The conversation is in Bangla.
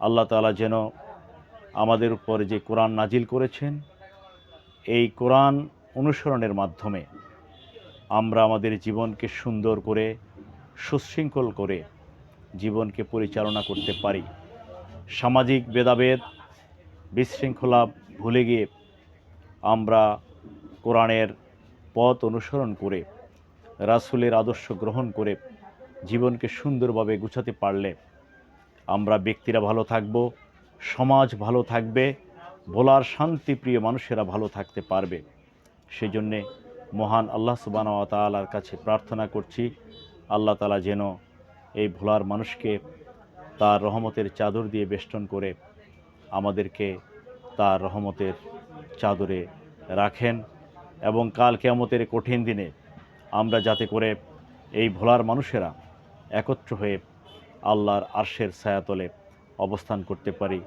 আল্লাহ তাআলা যেন আমাদের উপর যে কোরআন নাজিল করেছেন, এই কোরআন অনুসরণের মাধ্যমে আমরা আমাদের জীবনকে সুন্দর করে, সুশৃঙ্খল করে জীবনকে পরিচালনা করতে পারি। সামাজিক ভেদাভেদ, বিশৃঙ্খলা ভুলে গিয়ে আমরা কোরআনের পথ অনুসরণ করে, রাসূলের আদর্শ গ্রহণ করে জীবনকে সুন্দরভাবে গুছাতে পারলে আমরা ব্যক্তিরা ভালো থাকব, সমাজ ভালো থাকবে, ভোলার শান্তিপ্রিয় মানুষেরা ভালো থাকতে পারবে। সেজন্যে মহান আল্লাহ সুবহানাহু ওয়া তাআলার কাছে প্রার্থনা করছি, আল্লাহ তাআলা যেন এই ভোলার মানুষকে তার রহমতের চাদর দিয়ে বেষ্টন করে আমাদেরকে তার রহমতের চাদরে রাখেন এবং কাল কিয়ামতের কঠিন দিনে আমরা যাতে করে এই ভোলার মানুষেরা একত্র হয়ে আল্লাহর আরশের ছায়াতলে অবস্থান করতে পারি।